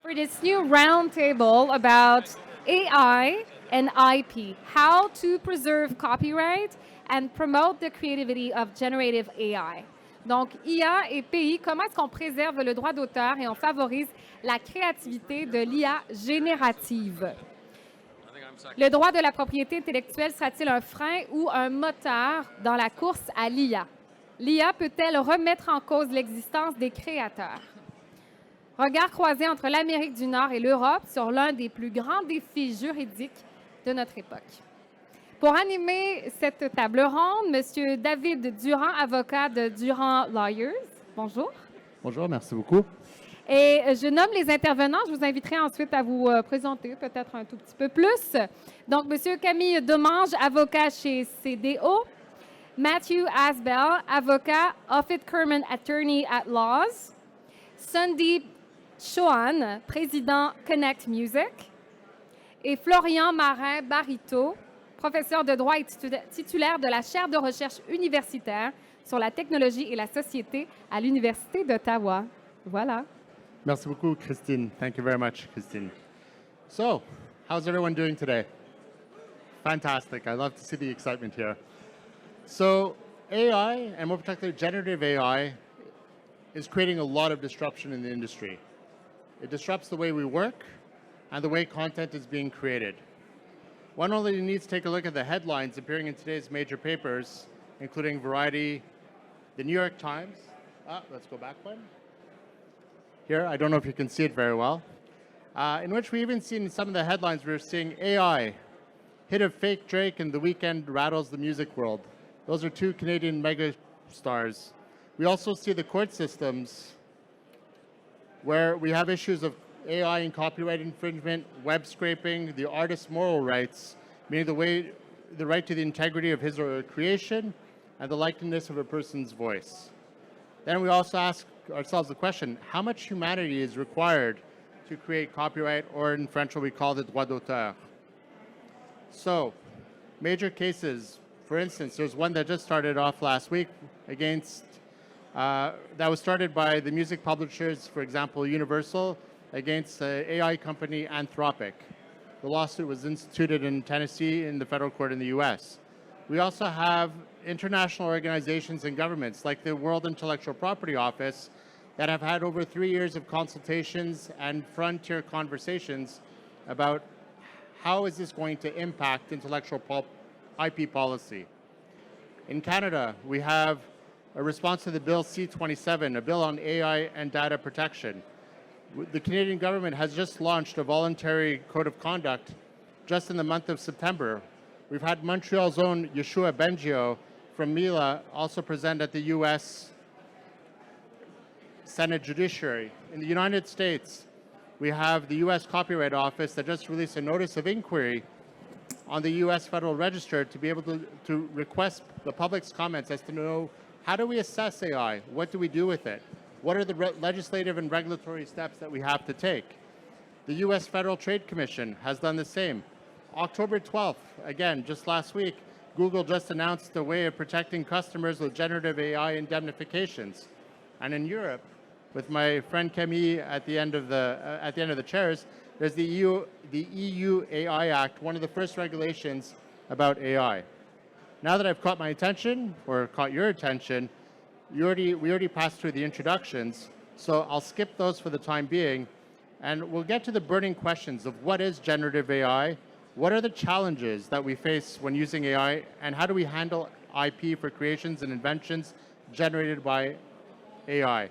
For this new roundtable about AI and IP, how to preserve copyright and promote the creativity of generative AI. Donc, IA et PI, comment est-ce qu'on préserve le droit d'auteur et on favorise la créativité de l'IA générative? Le droit de la propriété intellectuelle sera-t-il un frein ou un moteur dans la course à l'IA? L'IA peut-elle remettre en cause l'existence des créateurs? Regard croisé entre l'Amérique du Nord et l'Europe sur l'un des plus grands défis juridiques de notre époque. Pour animer cette table ronde, M. David Durand, avocat de Durand Lawyers. Bonjour. Bonjour, merci beaucoup. Et je nomme les intervenants. Je vous inviterai ensuite à vous présenter peut-être un tout petit peu plus. Donc, M. Camille Demange, avocat chez CDO. Matthew Asbell, avocat, Offit Kerman Attorney at Laws. Sandeep Chauhan, président Connect Music. Et Florian Marin-Barito, professeur de droit et titulaire de la chaire de recherche universitaire sur la technologie et la société à l'Université d'Ottawa. Voilà. Merci beaucoup, Christine. Thank you very much, Christine. So, how's everyone doing today? Fantastic. I love to see the excitement here. So, AI, and more particularly generative AI, is creating a lot of disruption in the industry. It disrupts the way we work and the way content is being created. One only needs to take a look at the headlines appearing in today's major papers, including Variety, the New York Times. Let's go back one. Here, I don't know if you can see it very well. In which we even seen in some of the headlines, we're seeing AI, hit of fake Drake and The Weeknd rattles the music world. Those are two Canadian mega stars. We also see the court systems where we have issues of AI and copyright infringement, web scraping, the artist's moral rights, meaning the right to the integrity of his or her creation and the likeness of a person's voice. Then we also ask ourselves the question, how much humanity is required to create copyright, or in French what we call the droit d'auteur? So, major cases, for instance, there's one that just started off last week against that was started by the music publishers, for example, Universal, against the AI company Anthropic. The lawsuit was instituted in Tennessee in the federal court in the US. We also have international organizations and governments like the World Intellectual Property Office that have had over 3 years of consultations and frontier conversations about how is this going to impact intellectual IP policy. In Canada, we have a response to the Bill C-27, a bill on AI and data protection. The Canadian government has just launched a voluntary code of conduct just in the month of September. We've had Montreal's own Yeshua Bengio from Mila also present at the US Senate Judiciary. In the United States, we have the US Copyright Office that just released a notice of inquiry on the US Federal Register to be able to request the public's comments as to know, how do we assess AI? What do we do with it? What are the legislative and regulatory steps that we have to take? The US Federal Trade Commission has done the same. October 12th, again, just last week, Google just announced a way of protecting customers with generative AI indemnifications. And in Europe, with my friend Camille at the end of the chairs, there's the EU AI Act, one of the first regulations about AI. Now that I've caught my attention, or caught your attention, we already passed through the introductions, so I'll skip those for the time being, and we'll get to the burning questions of what is generative AI, what are the challenges that we face when using AI, and how do we handle IP for creations and inventions generated by AI?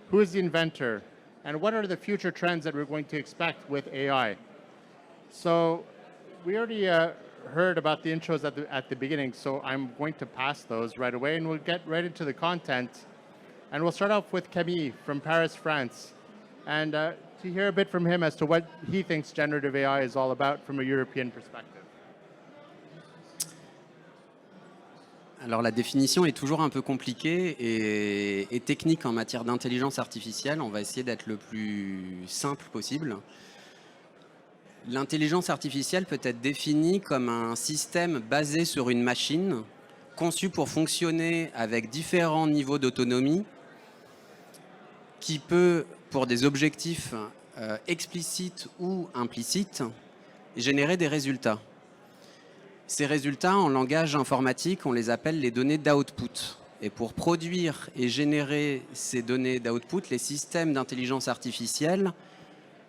Who is the inventor? And what are the future trends that we're going to expect with AI? So we already heard about the intros at the beginning, so I'm going to pass those right away, and we'll get right into the content. And we'll start off with Camille from Paris, France, and to hear a bit from him as to what he thinks generative AI is all about from a European perspective. Alors la définition est toujours un peu compliquée et technique en matière d'intelligence artificielle. On va essayer d'être le plus simple possible. L'intelligence artificielle peut être définie comme un système basé sur une machine, conçu pour fonctionner avec différents niveaux d'autonomie, qui peut, pour des objectifs explicites ou implicites, générer des résultats. Ces résultats, en langage informatique, on les appelle les données d'output. Et pour produire et générer ces données d'output, les systèmes d'intelligence artificielle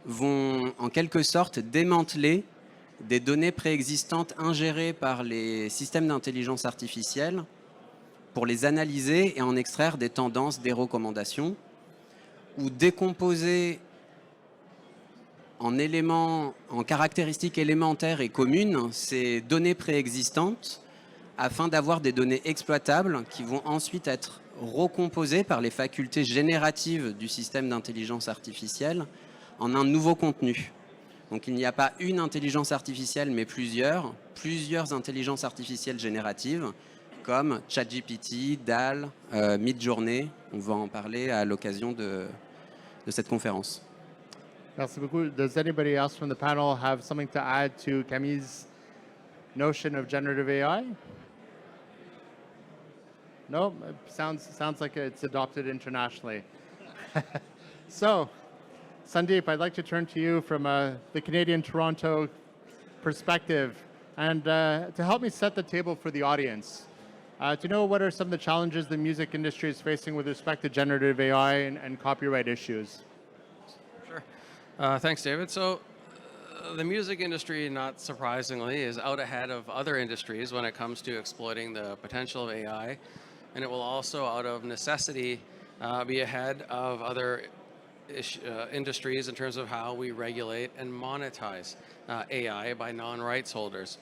vont en quelque sorte démanteler des données préexistantes ingérées par les systèmes d'intelligence artificielle pour les analyser et en extraire des tendances, des recommandations, ou décomposer en éléments, en caractéristiques élémentaires et communes ces données préexistantes afin d'avoir des données exploitables qui vont ensuite être recomposées par les facultés génératives du système d'intelligence artificielle en un nouveau contenu. Donc il n'y a pas une intelligence artificielle, mais plusieurs intelligences artificielles génératives, comme ChatGPT, DAL, Midjourney. On va en parler à l'occasion de cette conférence. Merci beaucoup. Does anybody else from the panel have something to add to Camille's notion of generative AI? No? It sounds like it's adopted internationally. So, Sandeep, I'd like to turn to you from the Canadian Toronto perspective and to help me set the table for the audience. To know what are some of the challenges the music industry is facing with respect to generative AI and copyright issues. Sure. Thanks, David. So the music industry, not surprisingly, is out ahead of other industries when it comes to exploiting the potential of AI. And it will also, out of necessity, be ahead of other industries in terms of how we regulate and monetize AI by non-rights holders.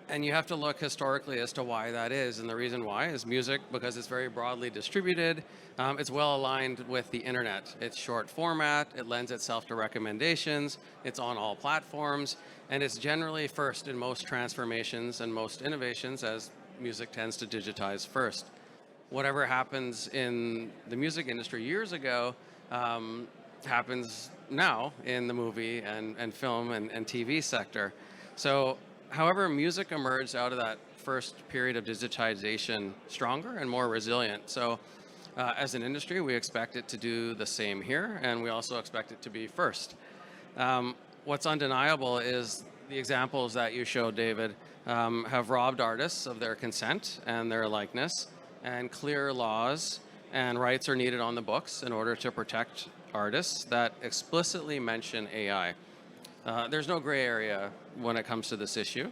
And you have to look historically as to why that is. And the reason why is music, because it's very broadly distributed. It's well aligned with the internet. It's short format, it lends itself to recommendations, it's on all platforms, and it's generally first in most transformations and most innovations, as music tends to digitize first. Whatever happens in the music industry years ago happens now in the movie and film and TV sector. So, however, music emerged out of that first period of digitization stronger and more resilient. So as an industry, we expect it to do the same here, and we also expect it to be first. What's undeniable is the examples that you showed, David, have robbed artists of their consent and their likeness, and clear laws and rights are needed on the books in order to protect artists that explicitly mention AI. There's no gray area when it comes to this issue.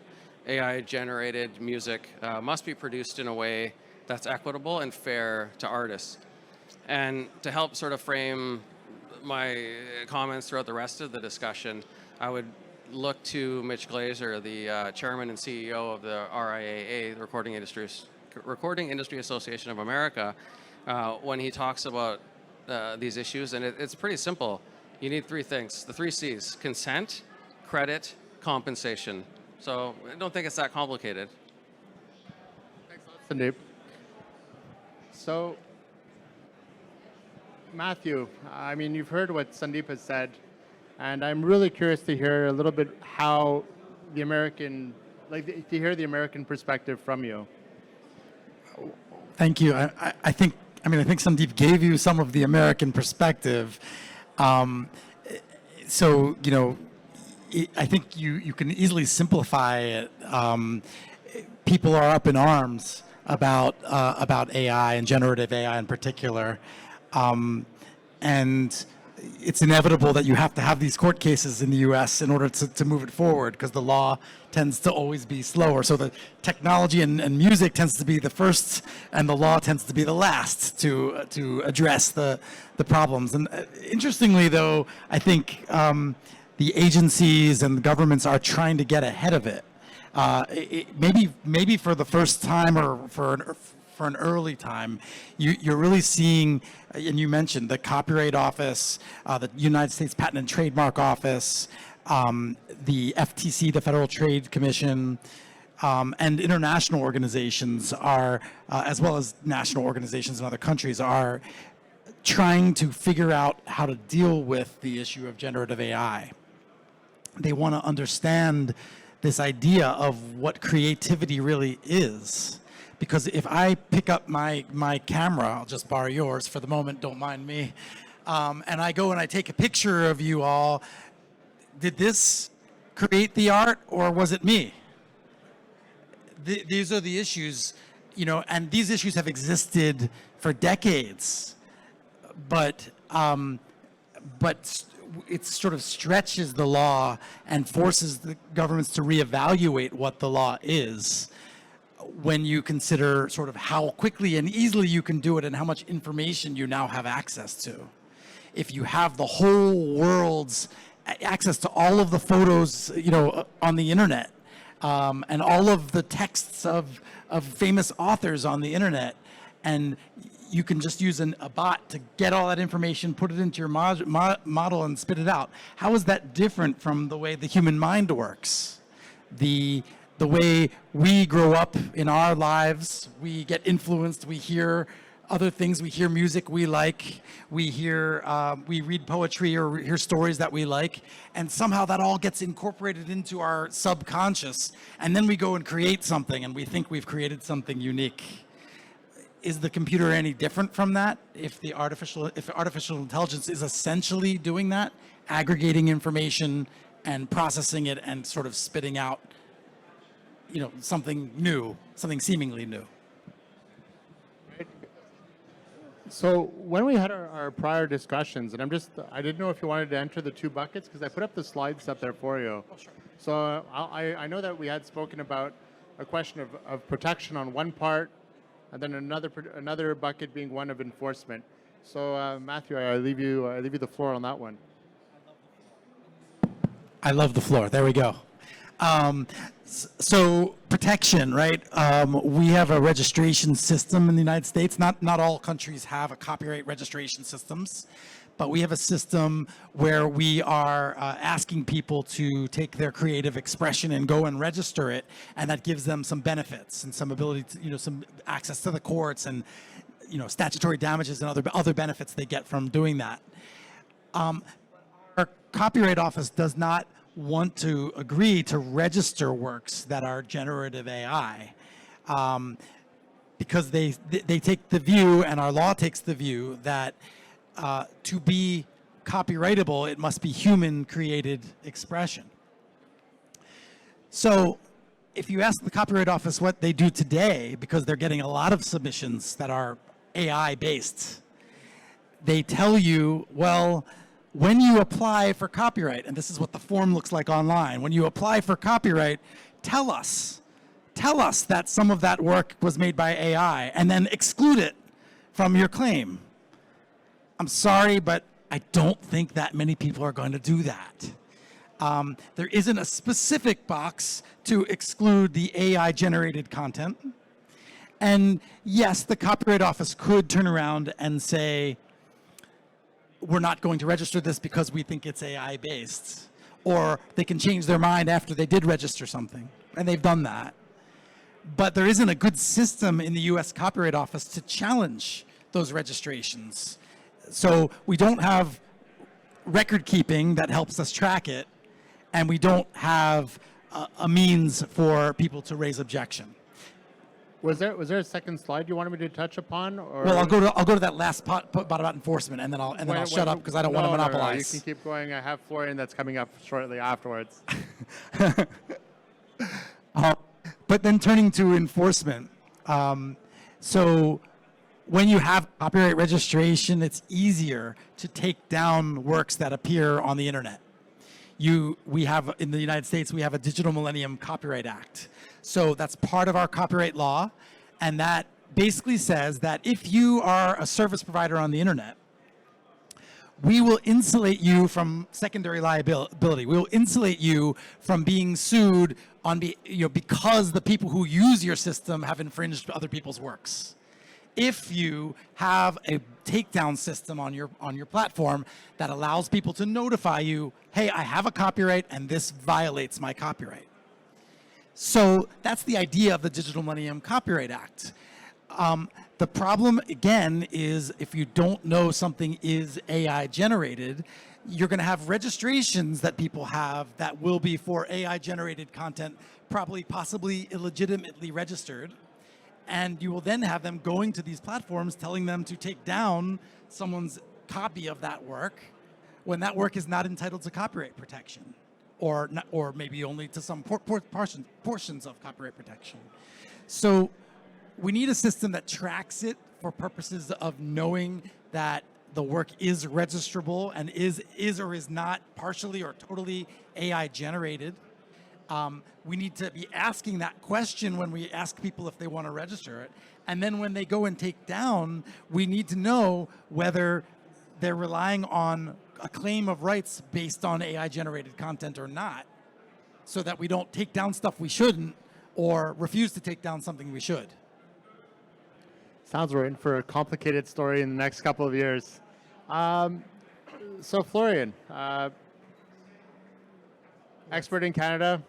AI-generated music must be produced in a way that's equitable and fair to artists. And to help sort of frame my comments throughout the rest of the discussion, I would look to Mitch Glazer, the chairman and CEO of the RIAA, the Recording Industry Association of America, when he talks about these issues, and it's pretty simple. You need three things, the three C's: consent, credit, compensation. So I don't think it's that complicated. Thanks a lot, Sandeep. So, Matthew, I mean, you've heard what Sandeep has said, and I'm really curious to hear a little bit how the American, to hear the American perspective from you. Thank you. I think Sandeep gave you some of the American perspective. So, you know, I think you can easily simplify it. People are up in arms about AI and generative AI in particular. And it's inevitable that you have to have these court cases in the US in order to move it forward, because the law tends to always be slower. So the technology and music tends to be the first, and the law tends to be the last to address the problems. And interestingly, though, I think the agencies and the governments are trying to get ahead of it. Maybe for the first time or for an early time, you're really seeing, and you mentioned the Copyright Office, the United States Patent and Trademark Office, the FTC, the Federal Trade Commission, and international organizations are, as well as national organizations in other countries, are trying to figure out how to deal with the issue of generative AI. They want to understand this idea of what creativity really is. Because if I pick up my camera, I'll just borrow yours for the moment, don't mind me. and I go and I take a picture of you all, did this create the art or was it me? These are the issues, you know, and these issues have existed for decades, but it sort of stretches the law and forces the governments to reevaluate what the law is when you consider sort of how quickly and easily you can do it and how much information you now have access to. If you have the whole world's access to all of the photos, you know, on the internet, and all of the texts of famous authors on the internet, and you can just use a bot to get all that information, put it into your model and spit it out. How is that different from the way the human mind works? The way we grow up in our lives, we get influenced, we hear other things, we hear music we like, we read poetry or hear stories that we like, and somehow that all gets incorporated into our subconscious, and then we go and create something and we think we've created something unique. Is the computer any different from that? If artificial intelligence is essentially doing that, aggregating information and processing it and sort of spitting out, you know, something new, something seemingly new. So when we had our prior discussions, and I didn't know if you wanted to enter the two buckets because I put up the slides up there for you. Oh, sure. So I know that we had spoken about a question of protection on one part, and then another bucket being one of enforcement. So Matthew, I leave you the floor on that one. I love the floor. There we go. So protection, right? We have a registration system in the United States. Not all countries have a copyright registration systems, but we have a system where we are asking people to take their creative expression and go and register it, and that gives them some benefits and some ability to, you know, some access to the courts and, you know, statutory damages and other benefits they get from doing that. Our Copyright Office does not want to agree to register works that are generative AI, because they take the view, and our law takes the view, that to be copyrightable, it must be human-created expression. So if you ask the Copyright Office what they do today, because they're getting a lot of submissions that are AI-based, they tell you, well, when you apply for copyright, and this is what the form looks like online, when you apply for copyright, tell us that some of that work was made by AI, and then exclude it from your claim. I'm sorry, but I don't think that many people are going to do that. There isn't a specific box to exclude the AI-generated content. And yes, the Copyright Office could turn around and say, we're not going to register this because we think it's AI-based. Or they can change their mind after they did register something, and they've done that. But there isn't a good system in the US Copyright Office to challenge those registrations. So we don't have record keeping that helps us track it, and we don't have a means for people to raise objection. Was there a second slide you wanted me to touch upon? Or? Well, I'll go to that last part about enforcement, and then I'll shut up because I don't want to monopolize. No, you can keep going. I have Florian that's coming up shortly afterwards. But then turning to enforcement, so when you have copyright registration, it's easier to take down works that appear on the internet. We have, in the United States, we have a Digital Millennium Copyright Act. So that's part of our copyright law, and that basically says that if you are a service provider on the internet, we will insulate you from secondary liability. We will insulate you from being sued because the people who use your system have infringed other people's works. If you have a takedown system on your platform that allows people to notify you, hey, I have a copyright and this violates my copyright. So that's the idea of the Digital Millennium Copyright Act. The problem, again, is if you don't know something is AI generated, you're going to have registrations that people have that will be for AI generated content, probably possibly illegitimately registered. And you will then have them going to these platforms telling them to take down someone's copy of that work when that work is not entitled to copyright protection, or not, or maybe only to some portions of copyright protection. So we need a system that tracks it for purposes of knowing that the work is registrable and is or is not partially or totally AI generated. We need to be asking that question when we ask people if they want to register it. And then when they go and take down, we need to know whether they're relying on a claim of rights based on AI generated content or not, so that we don't take down stuff we shouldn't or refuse to take down something we should. Sounds we're in for a complicated story in the next couple of years. So Florian, expert in Canada.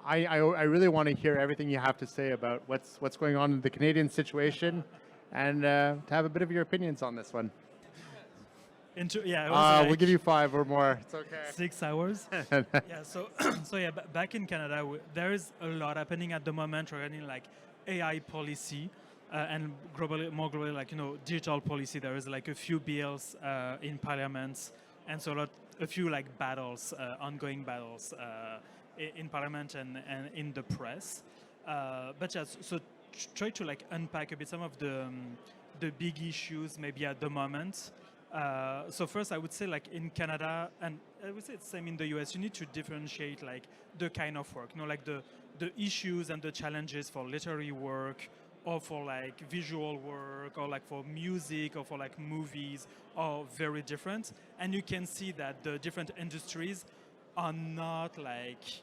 I really want to hear everything you have to say about what's going on in the Canadian situation, and to have a bit of your opinions on this one. Yeah, it was We'll give you 5 or more. It's okay. 6 hours. Yeah, so back in Canada, there is a lot happening at the moment regarding like AI policy and more globally, like digital policy. There is like a few bills in Parliament, and so a few like battles, ongoing battles in Parliament and in the press. But yeah, so try to like unpack a bit some of the big issues maybe at the moment. So first, I would say like in Canada, and I would say it's the same in the US, you need to differentiate like the kind of work, like the issues and the challenges for literary work, or for like visual work, or like for music, or for like movies, are very different. And you can see that the different industries are not like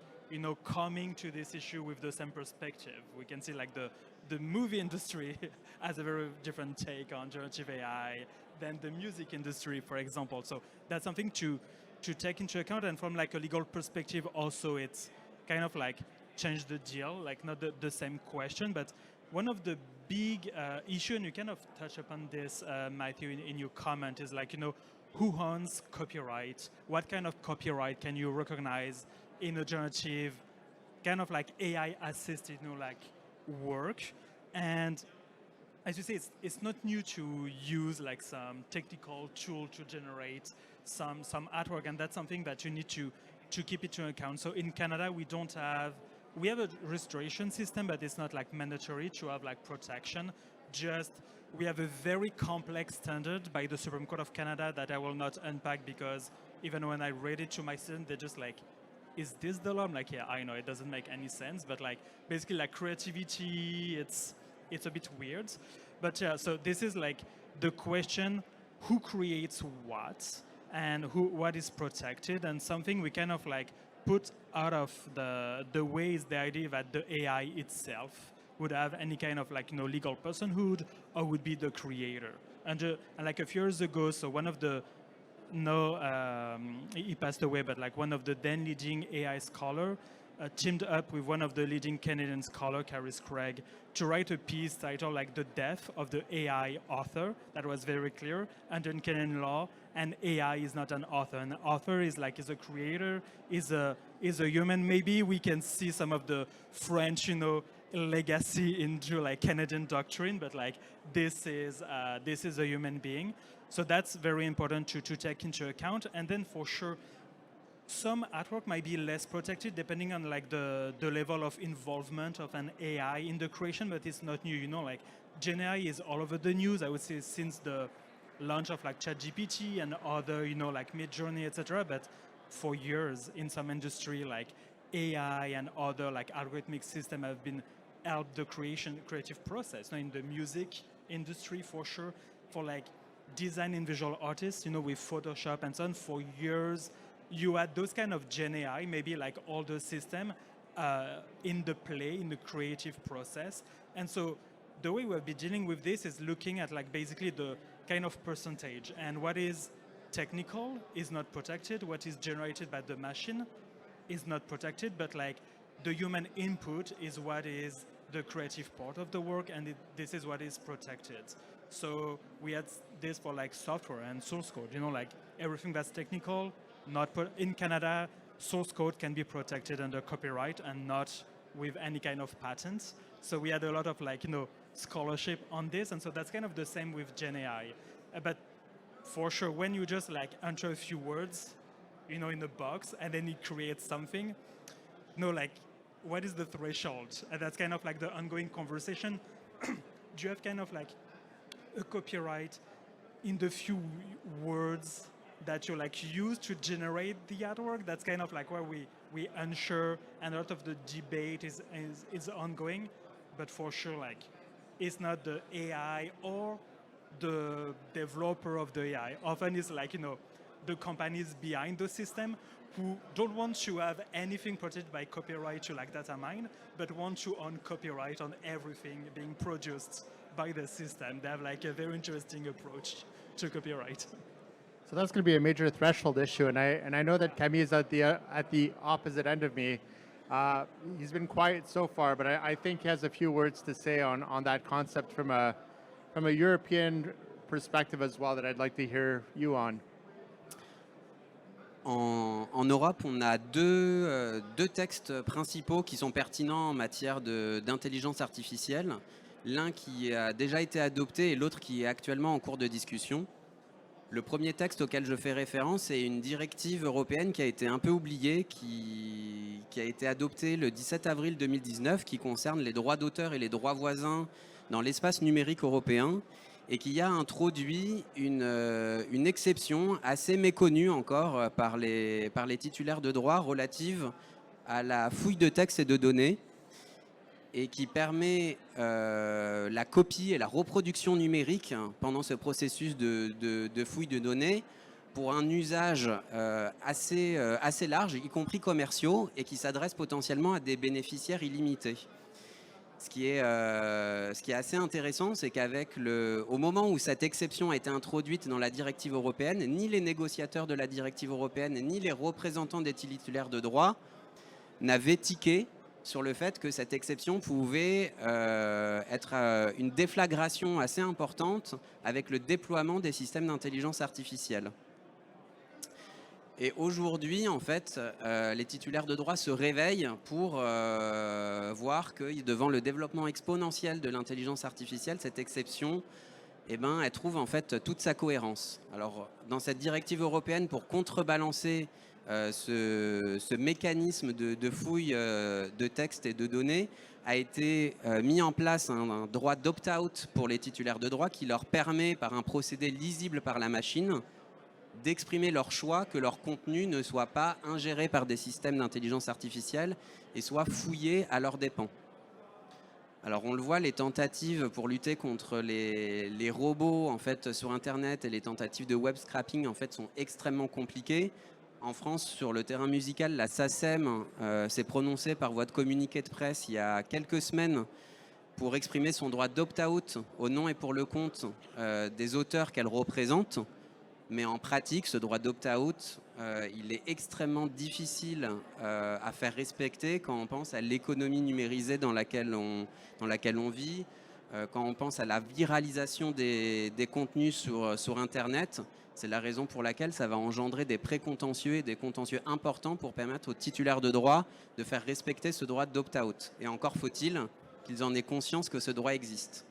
coming to this issue with the same perspective. We can see like the movie industry has a very different take on generative AI than the music industry, for example. So that's something to take into account. And from like a legal perspective, also it's kind of like change the deal, like not the same question, but one of the big issue, and you kind of touch upon this, Matthew, in your comment, is like who owns copyright? What kind of copyright can you recognize in a generative, kind of like AI assisted, like work? And as you say, it's not new to use like some technical tool to generate some artwork, and that's something that you need to keep it to account. So in Canada, we have a restoration system, but it's not like mandatory to have like protection. Just we have a very complex standard by the Supreme Court of Canada that I will not unpack, because even when I read it to my students, they're just like, is this the law? I'm like, yeah, I know, it doesn't make any sense, but like basically like creativity, it's a bit weird. But yeah, so this is like the question, who creates what and what is protected, and something we kind of like put out of the way is the idea that the AI itself would have any kind of like legal personhood, or would be the creator. And like a few years ago, so one of the he passed away, but like one of the then leading AI scholar teamed up with one of the leading Canadian scholar, Caris Craig, to write a piece titled like The Death of the AI Author. That was very clear. Under Canadian law, an AI is not an author. An author is a creator, is a human. Maybe we can see some of the French, legacy into like Canadian doctrine, but like this is a human being. So that's very important to take into account. And then for sure, some artwork might be less protected depending on like the level of involvement of an AI in the creation, but it's not new. Like Gen AI is all over the news, I would say, since the launch of like ChatGPT and other, like Midjourney, etc. But for years in some industry, like AI and other like algorithmic system have been help the creative process. Now in the music industry, for sure, for like design and visual artists, with Photoshop and so on, for years, you had those kind of Gen AI, maybe like older system in the creative process. And so the way we'll be dealing with this is looking at like basically the kind of percentage, and what is technical is not protected, what is generated by the machine is not protected, but like the human input is what is the creative part of the work, and this is what is protected. So we had this for like software and source code, like everything that's technical, in Canada, source code can be protected under copyright and not with any kind of patents. So we had a lot of like, scholarship on this, and so that's kind of the same with Gen AI. But for sure, when you just like enter a few words, you know, in a box, and then it creates something, you know, like, what is the threshold? And that's kind of like the ongoing conversation. Do you have kind of like a copyright in the few words that you like use to generate the artwork? That's kind of like where we unsure, and a lot of the debate is ongoing. But for sure, like, it's not the AI or the developer of the AI. Often it's like, you know, the companies behind the system who don't want to have anything protected by copyright to like data mine, but want to own copyright on everything being produced by the system. They have like a very interesting approach to copyright. So that's going to be a major threshold issue, and I know that Camille is at the opposite end of me. He's been quiet so far, but I think he has a few words to say on that concept from a European perspective as well that I'd like to hear you on. En Europe, on a deux textes principaux qui sont pertinents en matière d'intelligence artificielle. L'un qui a déjà été adopté et l'autre qui est actuellement en cours de discussion. Le premier texte auquel je fais référence est une directive européenne qui a été un peu oubliée, qui a été adoptée le 17 avril 2019, qui concerne les droits d'auteur et les droits voisins dans l'espace numérique européen, et qui a introduit une exception assez méconnue encore par les titulaires de droits relative à la fouille de textes et de données, et qui permet la copie et la reproduction numérique pendant ce processus de fouille de données pour un usage assez large, y compris commerciaux, et qui s'adresse potentiellement à des bénéficiaires illimités. Ce qui est assez intéressant, c'est au moment où cette exception a été introduite dans la directive européenne, ni les négociateurs de la directive européenne, ni les représentants des titulaires de droit n'avaient tiqué sur le fait que cette exception pouvait être une déflagration assez importante avec le déploiement des systèmes d'intelligence artificielle. Et aujourd'hui, en fait, les titulaires de droit se réveillent pour voir que devant le développement exponentiel de l'intelligence artificielle, cette exception, eh ben, elle trouve en fait toute sa cohérence. Alors, dans cette directive européenne, pour contrebalancer ce mécanisme de fouille de textes et de données, a été mis en place un droit d'opt-out pour les titulaires de droit qui leur permet, par un procédé lisible par la machine, d'exprimer leur choix, que leur contenu ne soit pas ingéré par des systèmes d'intelligence artificielle et soit fouillé à leurs dépens. Alors on le voit, les tentatives pour lutter contre les robots en fait, sur Internet et les tentatives de web scrapping en fait, sont extrêmement compliquées. En France, sur le terrain musical, la SACEM s'est prononcée par voie de communiqué de presse il y a quelques semaines pour exprimer son droit d'opt-out au nom et pour le compte des auteurs qu'elle représente. Mais en pratique, ce droit d'opt-out, il est extrêmement difficile à faire respecter quand on pense à l'économie numérisée dans laquelle on vit, quand on pense à la viralisation des contenus sur Internet. C'est la raison pour laquelle ça va engendrer des précontentieux et des contentieux importants pour permettre aux titulaires de droit de faire respecter ce droit d'opt-out. Et encore faut-il qu'ils en aient conscience que ce droit existe.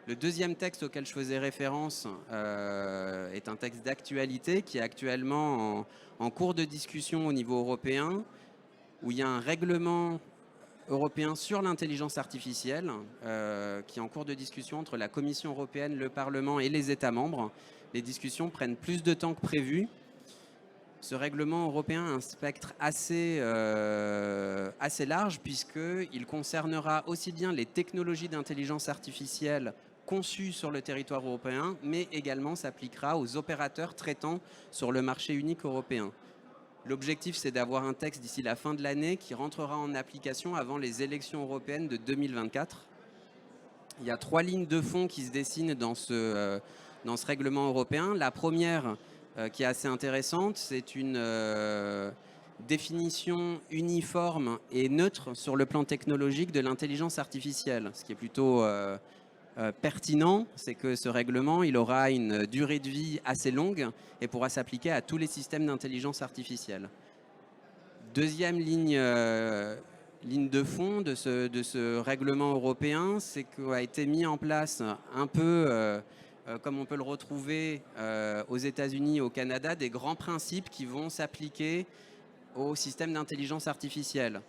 Le deuxième texte auquel je faisais référence est un texte d'actualité qui est actuellement en cours de discussion au niveau européen, où il y a un règlement européen sur l'intelligence artificielle qui est en cours de discussion entre la Commission européenne, le Parlement et les États membres. Les discussions prennent plus de temps que prévu. Ce règlement européen a un spectre assez large puisqu'il concernera aussi bien les technologies d'intelligence artificielle conçues sur le territoire européen, mais également s'appliquera aux opérateurs traitant sur le marché unique européen. L'objectif, c'est d'avoir un texte d'ici la fin de l'année qui rentrera en application avant les élections européennes de 2024. Il y a 3 lignes de fond qui se dessinent dans ce règlement européen. La première, qui est assez intéressante, c'est une définition uniforme et neutre sur le plan technologique de l'intelligence artificielle. Ce qui est plutôt pertinent, c'est que ce règlement, il aura une durée de vie assez longue et pourra s'appliquer à tous les systèmes d'intelligence artificielle. Deuxième ligne de fond de ce règlement européen, c'est qu'a été mis en place un peu comme on peut le retrouver aux États-Unis, au Canada, des grands principes qui vont s'appliquer au système d'intelligence artificielle.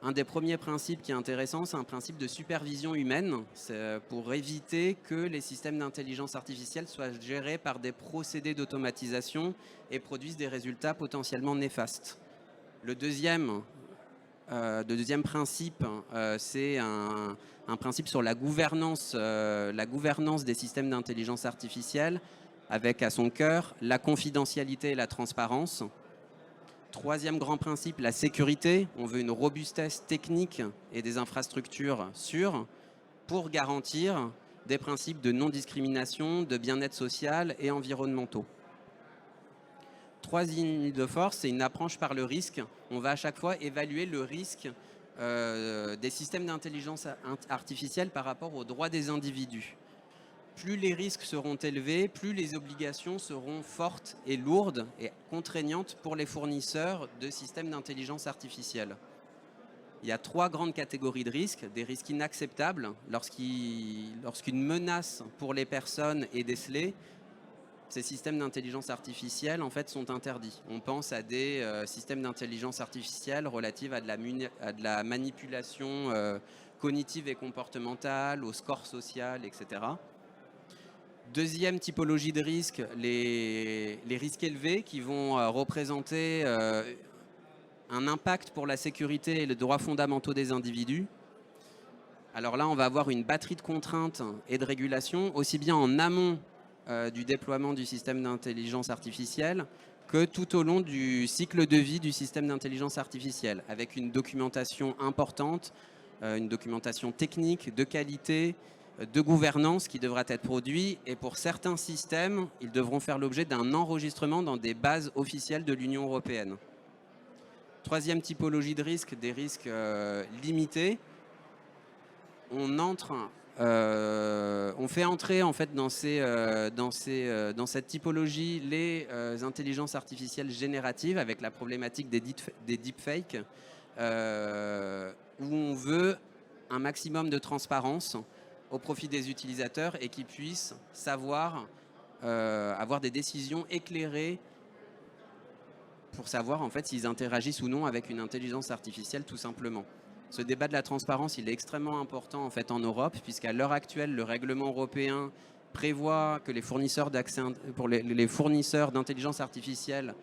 Un des premiers principes qui est intéressant, c'est un principe de supervision humaine. C'est pour éviter que les systèmes d'intelligence artificielle soient gérés par des procédés d'automatisation et produisent des résultats potentiellement néfastes. Le deuxième principe, c'est un principe sur la gouvernance des systèmes d'intelligence artificielle, avec à son cœur la confidentialité et la transparence. Troisième grand principe, la sécurité. On veut une robustesse technique et des infrastructures sûres pour garantir des principes de non-discrimination, de bien-être social et environnementaux. Troisième ligne de force, c'est une approche par le risque. On va à chaque fois évaluer le risque des systèmes d'intelligence artificielle par rapport aux droits des individus. Plus les risques seront élevés, plus les obligations seront fortes et lourdes et contraignantes pour les fournisseurs de systèmes d'intelligence artificielle. Il y a 3 grandes catégories de risques. Des risques inacceptables, lorsqu'une menace pour les personnes est décelée, ces systèmes d'intelligence artificielle en fait, sont interdits. On pense à des systèmes d'intelligence artificielle relatifs à de la manipulation cognitive et comportementale, au score social, etc. Deuxième typologie de risques, les risques élevés qui vont représenter un impact pour la sécurité et les droits fondamentaux des individus. Alors là, on va avoir une batterie de contraintes et de régulations, aussi bien en amont du déploiement du système d'intelligence artificielle que tout au long du cycle de vie du système d'intelligence artificielle, avec une documentation importante, une documentation technique, de qualité, de gouvernance qui devra être produit, et pour certains systèmes, ils devront faire l'objet d'un enregistrement dans des bases officielles de l'Union européenne. Troisième typologie de risque, des risques limités. On fait entrer en fait dans cette typologie les intelligences artificielles génératives avec la problématique des deepfakes, où on veut un maximum de transparence au profit des utilisateurs et qu'ils puissent savoir avoir des décisions éclairées pour savoir en fait s'ils interagissent ou non avec une intelligence artificielle tout simplement. Ce débat de la transparence, il est extrêmement important en fait en Europe, puisqu'à l'heure actuelle, le règlement européen prévoit que les fournisseurs les fournisseurs d'intelligence artificielle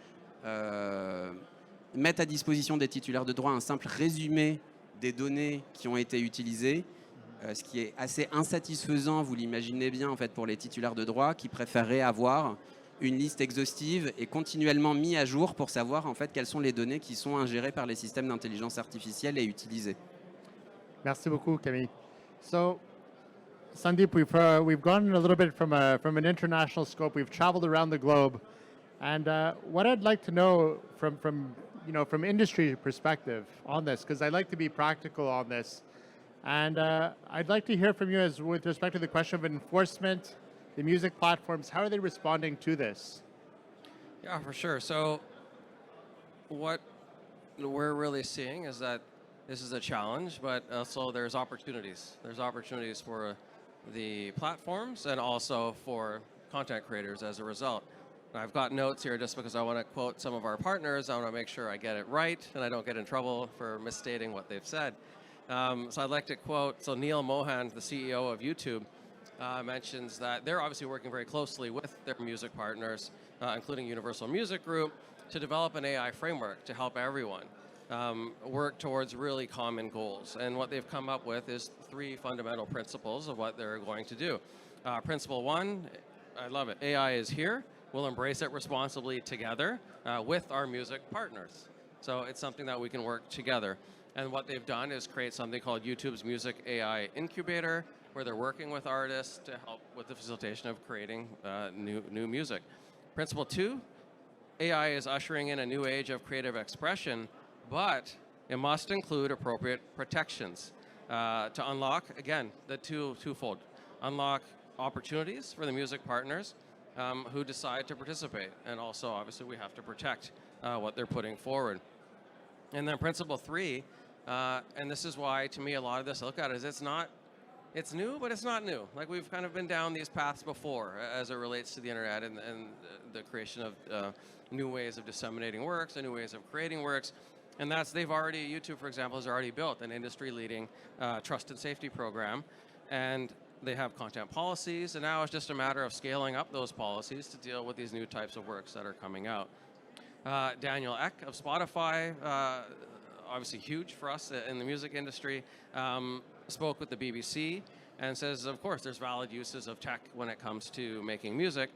mettent à disposition des titulaires de droit un simple résumé des données qui ont été utilisées, ce qui est assez insatisfaisant, vous l'imaginez bien en fait pour les titulaires de droit qui préféreraient avoir une liste exhaustive et continuellement mise à jour pour savoir en fait quelles sont les données qui sont ingérées par les systèmes d'intelligence artificielle et utilisées. Merci beaucoup, Camille. So, Sandeep, we've gone a little bit from an international scope. We've traveled around the globe, and what I'd like to know from industry perspective on this, because I like to be practical on this, and I'd like to hear from you as with respect to the question of enforcement. The music platforms, how are they responding to this? Yeah, for sure. So what we're really seeing is that this is a challenge, but also there's opportunities. There's opportunities for the platforms and also for content creators as a result. And I've got notes here just because I want to quote some of our partners. I want to make sure I get it right and I don't get in trouble for misstating what they've said. So I'd like to quote, so Neil Mohan, the CEO of YouTube, mentions that they're obviously working very closely with their music partners, including Universal Music Group, to develop an AI framework to help everyone work towards really common goals. And what they've come up with is 3 fundamental principles of what they're going to do. Principle 1, I love it, AI is here. We'll embrace it responsibly together with our music partners. So it's something that we can work together. And what they've done is create something called YouTube's Music AI Incubator, where they're working with artists to help with the facilitation of creating new music. Principle 2, AI is ushering in a new age of creative expression, but it must include appropriate protections to unlock, again, the twofold. Unlock opportunities for the music partners who decide to participate, and also, obviously, we have to protect what they're putting forward. And then principle 3, and this is why, to me, a lot of this I look at is it's new, but it's not new. Like we've kind of been down these paths before as it relates to the internet and the creation of new ways of disseminating works and new ways of creating works. And they've already, YouTube, for example, has already built an industry-leading trust and safety program. And they have content policies, and now it's just a matter of scaling up those policies to deal with these new types of works that are coming out. Daniel Ek of Spotify, obviously huge for us in the music industry, spoke with the BBC and says, of course, there's valid uses of tech when it comes to making music,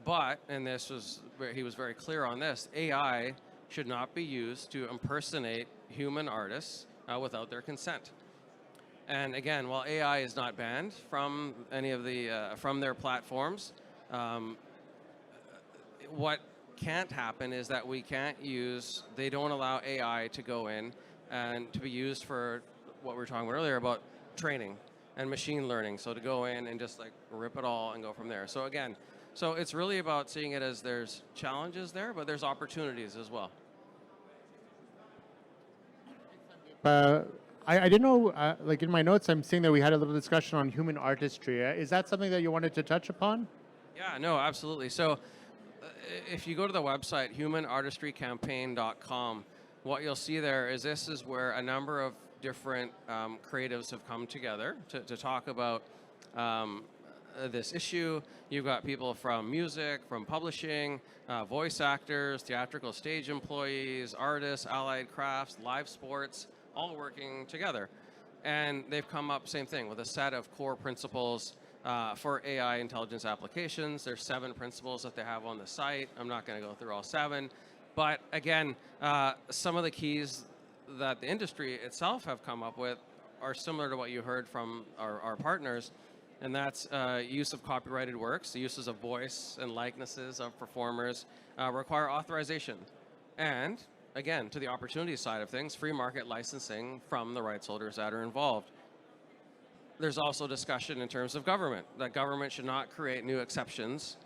but, and he was very clear on this, AI should not be used to impersonate human artists without their consent. And again, while AI is not banned from any of the from their platforms, what can't happen is that they don't allow AI to go in and to be used for what we were talking about earlier about training and machine learning. So to go in and just like rip it all and go from there. So again, so it's really about seeing it as there's challenges there, but there's opportunities as well. I didn't know, like in my notes, I'm seeing that we had a little discussion on human artistry. Is that something that you wanted to touch upon? Yeah, no, absolutely. So if you go to the website, humanartistrycampaign.com, what you'll see there is this is where a number of different creatives have come together to talk about this issue. You've got people from music, from publishing, voice actors, theatrical stage employees, artists, allied crafts, live sports, all working together. And they've come up, same thing, with a set of core principles for AI intelligence applications. There's 7 principles that they have on the site. I'm not going to go through all 7. But again, some of the keys that the industry itself have come up with are similar to what you heard from our partners. And that's use of copyrighted works, the uses of voice and likenesses of performers require authorization. And again, to the opportunity side of things, free market licensing from the rights holders that are involved. There's also discussion in terms of government, that government should not create new exceptions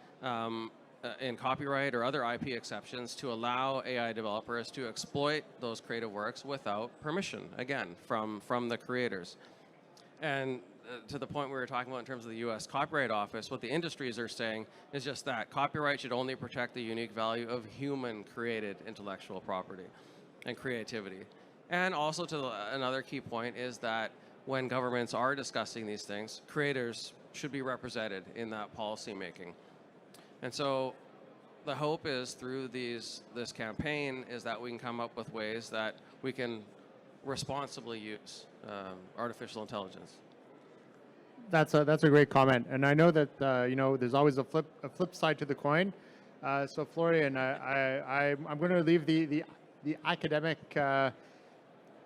in copyright or other IP exceptions to allow AI developers to exploit those creative works without permission, again, from the creators. And to the point we were talking about in terms of the US Copyright Office, what the industries are saying is just that copyright should only protect the unique value of human-created intellectual property and creativity. And also another key point is that when governments are discussing these things, creators should be represented in that policy making. And so the hope is through this campaign is that we can come up with ways that we can responsibly use artificial intelligence. That's a great comment, and I know that there's always a flip side to the coin. So Florian, I'm going to leave the academic,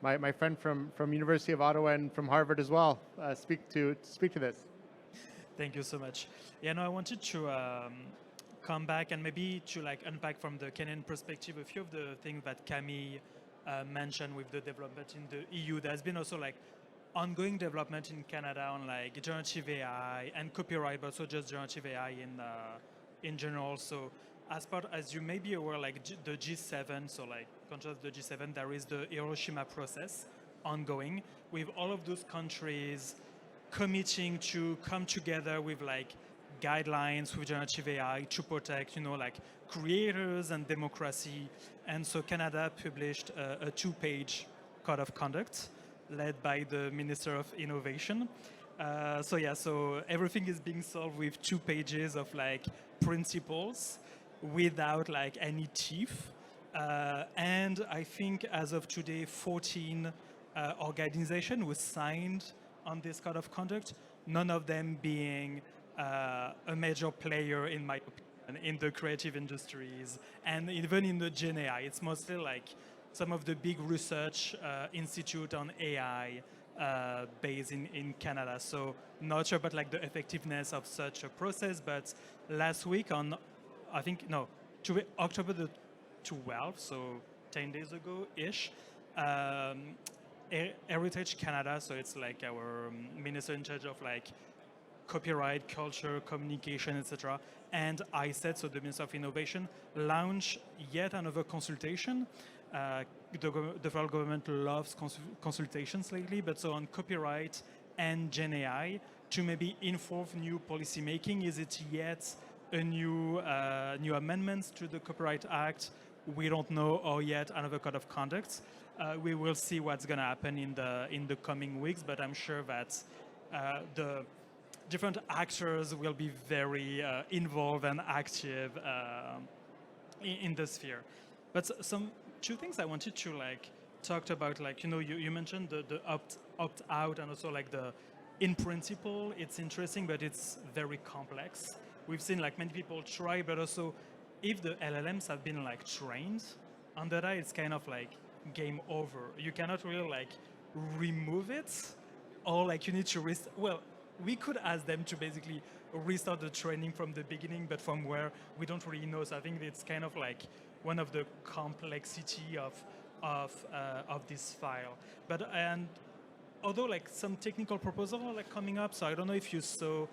my friend from University of Ottawa and from Harvard as well, speak to this. Thank you so much. Yeah, no, I wanted to come back and maybe to like unpack from the Canadian perspective a few of the things that Camille mentioned with the development in the EU. There's been also like ongoing development in Canada on like generative AI and copyright, but also just generative AI in general. So as you may be aware, like the G7, so like contrast the G7, there is the Hiroshima process ongoing with all of those countries committing to come together with like guidelines with generative AI to protect, like creators and democracy. And so Canada published a 2-page code of conduct led by the Minister of Innovation. So everything is being solved with 2 pages of like principles without like any teeth. And I think as of today, 14 organizations were signed on this code of conduct, none of them being a major player in my opinion in the creative industries and even in the Gen AI. It's mostly like some of the big research institute on AI based in Canada. So not sure about like the effectiveness of such a process, but last week on, October the 12th, so 10 days ago-ish, Heritage Canada, so it's like our minister in charge of like copyright, culture, communication, etc., and ISET, so the Minister of Innovation, launched yet another consultation. The federal government loves consultations lately, but so on copyright and Gen AI to maybe inform new policy making? Is it yet a new amendments to the Copyright Act? We don't know, or yet another code of conduct. We will see what's going to happen in the coming weeks, but I'm sure that the different actors will be very involved and active in the sphere. But two things I wanted to talk about, you mentioned the opt out, and also the in principle it's interesting, but it's very complex. We've seen many people try, but also if the LLMs have been trained on data, it's kind of game over. You cannot really remove it, or you need to well, we could ask them to basically restart the training from the beginning, but from where we don't really know. So I think it's kind of one of the complexity of this file. But and although some technical proposals are coming up, so I don't know if you saw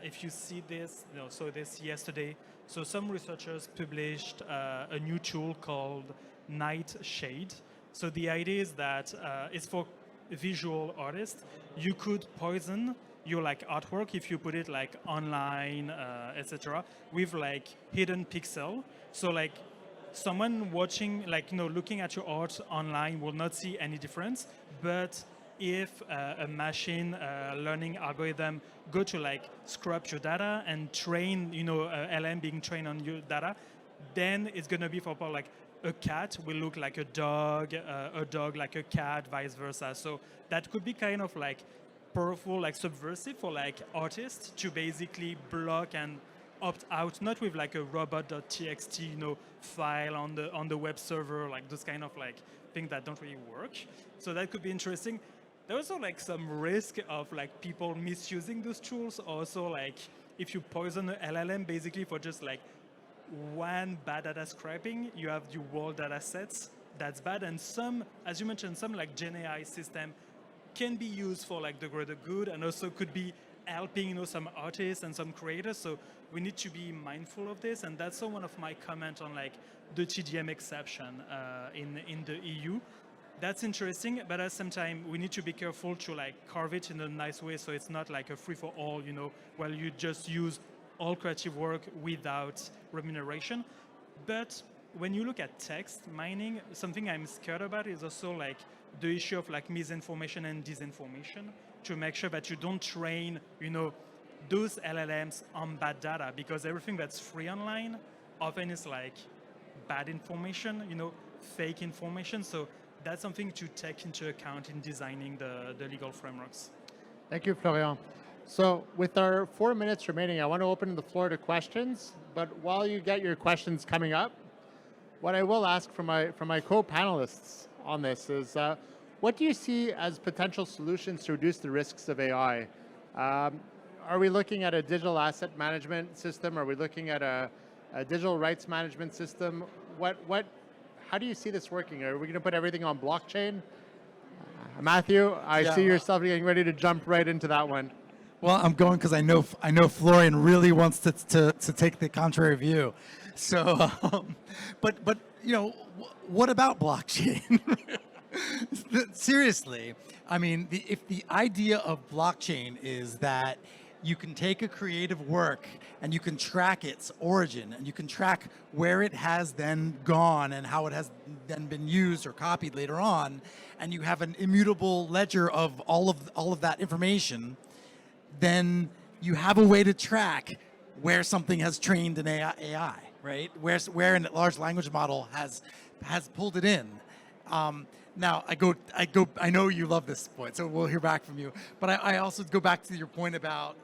if you see this, saw this yesterday. So some researchers published a new tool called Nightshade. So the idea is that it's for visual artists. You could poison your artwork if you put it online, etc., with hidden pixel. So someone watching, looking at your art online will not see any difference. But if a machine learning algorithm go to scrub your data and train, LM being trained on your data, then it's going to be for example, a cat will look like a dog like a cat, vice versa. So that could be kind of powerful, subversive for artists to basically block and opt out, not with a robot.txt file on the web server, those kind of things that don't really work. So that could be interesting. There's also some risk of people misusing those tools. Also if you poison an LLM basically for just one bad data scraping, you have your world data sets. That's bad. And some, as you mentioned, some Gen AI system can be used for the greater good, and also could be helping some artists and some creators. So we need to be mindful of this. And that's one of my comments on the TDM exception in the EU. That's interesting, but at the same time, we need to be careful to carve it in a nice way, so it's not a free for all, where you just use all creative work without remuneration. But when you look at text mining, something I'm scared about is also the issue of misinformation and disinformation, to make sure that you don't train, those LLMs on bad data, because everything that's free online often is bad information, fake information. So that's something to take into account in designing the legal frameworks. Thank you, Florian. So with our 4 minutes remaining, I want to open the floor to questions. But while you get your questions coming up, what I will ask from my co-panelists on this is, what do you see as potential solutions to reduce the risks of AI? Are we looking at a digital asset management system? Are we looking at a digital rights management system? How do you see this working? Are we going to put everything on blockchain? Matthew, I see yourself getting ready to jump right into that one. Well, I'm going because I know Florian really wants to take the contrary view. So, but what about blockchain? Seriously, I mean, if the idea of blockchain is that you can take a creative work and you can track its origin, and you can track where it has then gone and how it has then been used or copied later on, and you have an immutable ledger of all of that information, then you have a way to track where something has trained an AI, right? Where a large language model has pulled it in. Now I know you love this point, so we'll hear back from you. But I also go back to your point about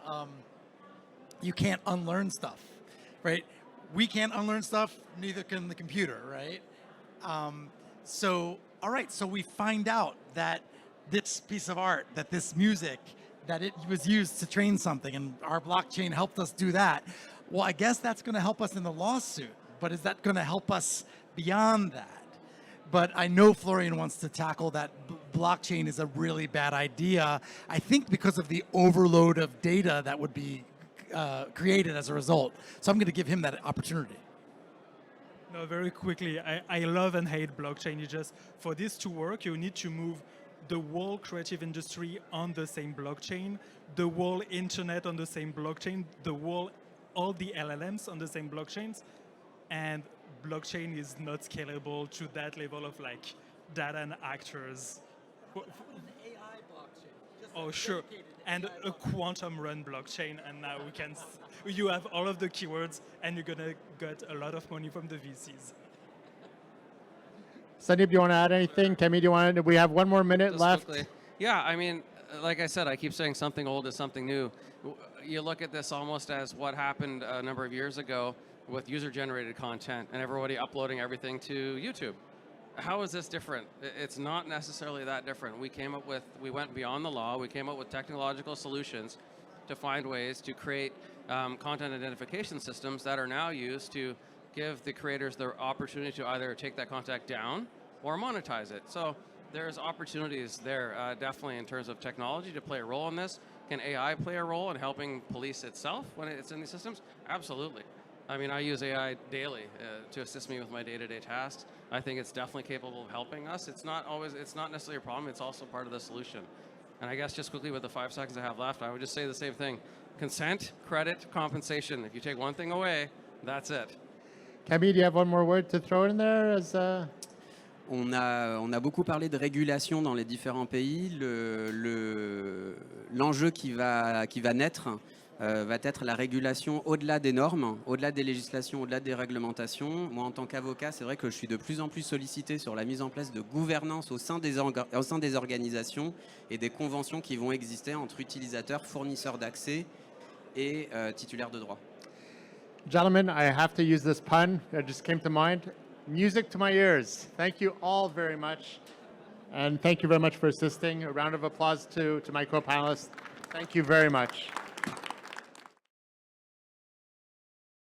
you can't unlearn stuff, right? We can't unlearn stuff, neither can the computer, right? So all right, so we find out that this piece of art, that this music, that it was used to train something, and our blockchain helped us do that. Well, I guess that's going to help us in the lawsuit, but is that going to help us beyond that? But I know Florian wants to tackle that blockchain is a really bad idea, I think because of the overload of data that would be created as a result. So I'm going to give him that opportunity. No, very quickly, I love and hate blockchain. You just, for this to work, you need to move the whole creative industry on the same blockchain, the whole internet on the same blockchain, all the LLMs on the same blockchains, and blockchain is not scalable to that level of like data and actors. Oh, sure. And a quantum run blockchain, and now you have all of the keywords, and you're gonna get a lot of money from the VCs. Sandeep, do you want to add anything? Kemi, do you want to? We have 1 more minute Just left. quickly. Yeah, I mean, like I said, I keep saying something old is something new. You look at this almost as what happened a number of years ago with user-generated content and everybody uploading everything to YouTube. How is this different? It's not necessarily that different. We went beyond the law. We came up with technological solutions to find ways to create content identification systems that are now used to give the creators the opportunity to either take that content down or monetize it. So there's opportunities there, definitely in terms of technology to play a role in this. Can AI play a role in helping police itself when it's in these systems? Absolutely. I mean, I use AI daily to assist me with my day-to-day tasks. I think it's definitely capable of helping us. It's not necessarily a problem, it's also part of the solution. And I guess just quickly with the 5 seconds I have left, I would just say the same thing. Consent, credit, compensation. If you take one thing away, that's it. Kemi, do you have 1 more word to throw in there? On a beaucoup parlé de régulation dans les différents pays. L'enjeu qui va naître va être la régulation au-delà des normes, au-delà des législations, au-delà des réglementations. Moi, en tant qu'avocat, c'est vrai que je suis de plus en plus sollicité sur la mise en place de gouvernance au sein des organisations et des conventions qui vont exister entre utilisateurs, fournisseurs d'accès et titulaires de droits. Gentlemen, I have to use this pun. It just came to mind. Music to my ears. Thank you all very much. And thank you very much for assisting. A round of applause to my co-panelists. Thank you very much.